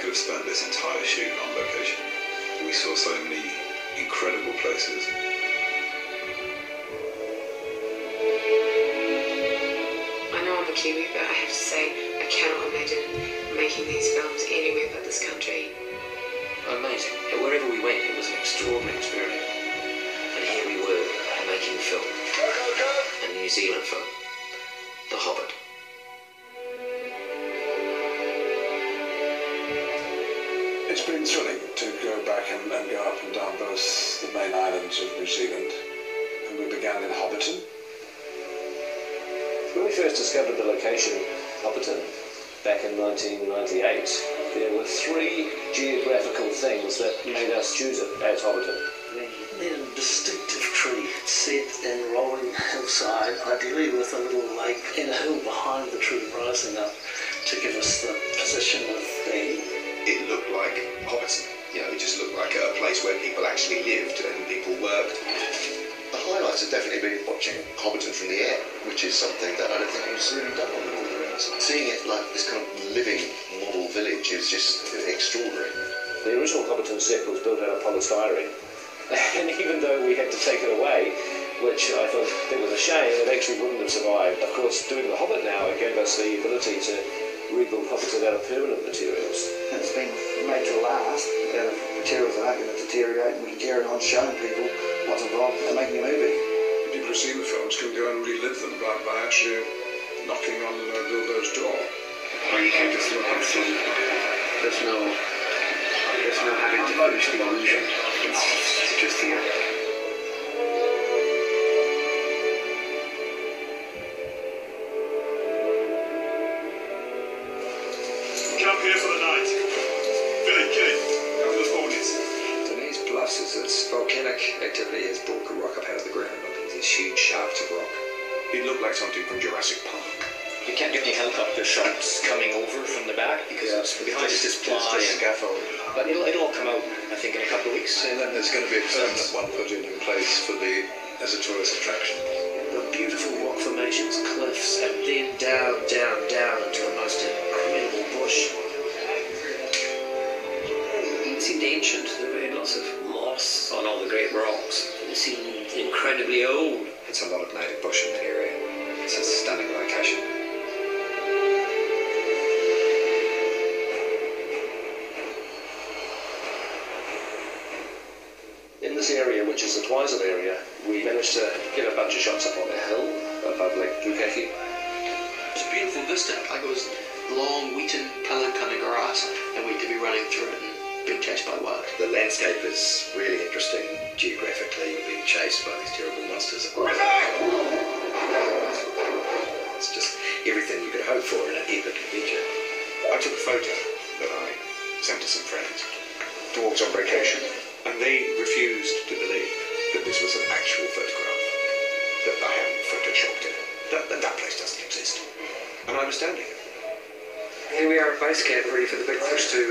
have spent this entire shoot on location. We saw so many incredible places. I know I'm a Kiwi, but I have to say I cannot imagine making these films anywhere but this country. Amazing. Wherever we went, it was an extraordinary experience. And here we were, making a film. A New Zealand film. The Hobbit. It's been thrilling to go back and go up and down both the main islands of New Zealand. And we began in Hobbiton. When we first discovered the location, Hobbiton, back in 1998, there were three geographical things that made us choose it as Hobbiton. We need a distinctive tree set in rolling hillside, ideally with a little lake in a hill behind the tree rising up to give us the position of the... It looked like Hobbiton. You know, it just looked like a place where people actually lived and people worked. The highlights have definitely been watching Hobbiton from the air, which is something that I don't think was really done on the Northern Rings. Seeing it like this kind of living model village is just extraordinary. The original Hobbiton set was built out of polystyrene, and even though we had to take it away, which I thought it was a shame, it actually wouldn't have survived. Of course, doing the Hobbit now, it gave us the ability to rebuild Hobbiton out of permanent materials. It's been made to last out of materials that aren't going to deteriorate, and we can carry on showing people what's involved in making a movie. People who see the films can go and relive them by actually knocking on Bilbo's door. Or you can just look and see. There's no having to finish the illusion. It's just here. Camp here for the night. Billy, kill it. Go for the forties. Denise Bluffs is its volcanic activity has brought the rock up out of the ground on these huge shafts of rock. It looked like something from Jurassic Park. You can't get any helicopter shots coming over from the back because it's behind this ply and scaffold. But it'll all come out, I think, in a couple of weeks. And then there's going to be a permanent one put in place for as a tourist attraction. The beautiful rock formations, cliffs, and then down into the most incredible bush. It seemed ancient. There were lots of moss on all the great rocks. It seemed incredibly old. It's a lot of native bush in the area. It's a stunning location. In this area, which is the Twizel area, we managed to get a bunch of shots up on a hill above Lake Pukaki. It's a beautiful vista. Like it was long, wheaten-coloured kind of grass, and we could be running through it and being chased by wild. The landscape is really interesting geographically. You're being chased by these terrible monsters. It's just everything you could hope for in an epic adventure. I took a photo that I sent to some friends. Dwarves on vacation. And they refused to believe that this was an actual photograph, that I hadn't photoshopped it, that place doesn't exist. And I was standing there. Here we are at base camp, ready for the big push to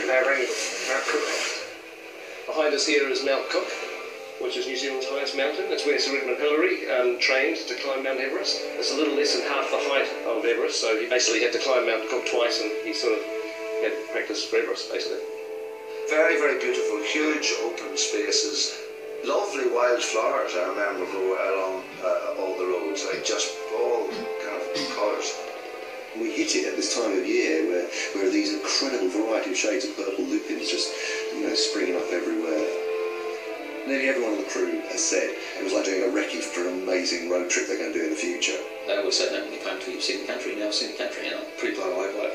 Mount Cook. Behind us here is Mount Cook, which is New Zealand's highest mountain. It's where Sir Edmund Hillary trained to climb Mount Everest. It's a little less than half the height of Everest, so he basically had to climb Mount Cook twice, and he sort of had practice for Everest, basically. Very, very beautiful, huge open spaces, lovely wildflowers I remember grow along all the roads, like just all kind of colours. We hit it at this time of year where these incredible variety of shades of purple lupins just, springing up everywhere. Nearly everyone on the crew has said it was like doing a recce for an amazing road trip they're going to do in the future. They always say that when you come to you've seen the country, now I've seen the country, and I'm pretty blown away by it.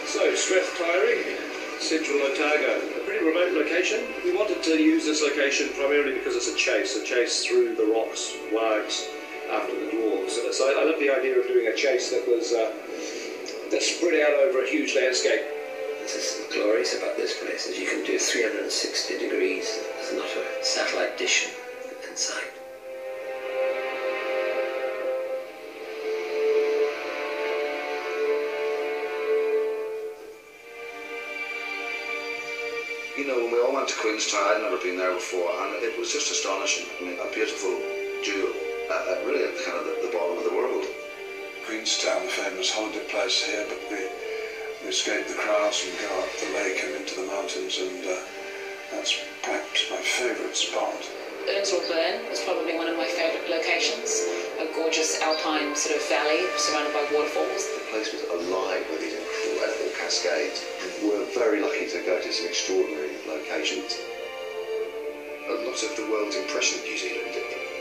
So, Strathclyde, central Otago, a pretty remote location. We wanted to use this location primarily because it's a chase through the rocks, wags, after the dwarves. So I love the idea of doing a chase that was that spread out over a huge landscape. This is glorious about this place, is you can do 360 degrees. There's not a satellite dish in sight. When we all went to Queenstown, I'd never been there before, and it was just astonishing. I mean, a beautiful jewel really at kind of the bottom of the world. Queenstown, the famous holiday place here, but we escape the crowds and go up the lake and into the mountains, and that's perhaps my favourite spot. Burn is probably one of my favourite locations. A gorgeous alpine sort of valley surrounded by waterfalls. The place was alive with these incredible cascades. We're very lucky to go to some extraordinary locations. A lot of the world's impression of New Zealand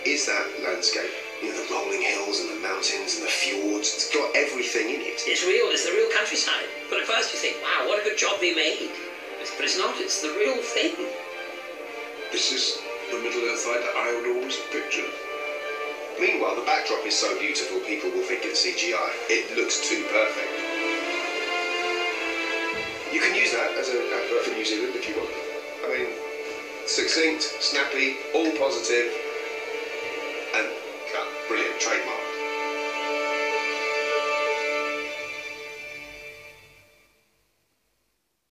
is that landscape. You know, the rolling hills and the mountains and the fjords. It's got everything in it. It's real, it's the real countryside. But at first you think, wow, what a good job they made. But it's not, it's the real thing. This is the Middle-earth I would always picture. Meanwhile, the backdrop is so beautiful, people will think it's CGI. It looks too perfect. You can use that as an advert for New Zealand if you want. I mean, succinct, snappy, all positive, and brilliant, trademark.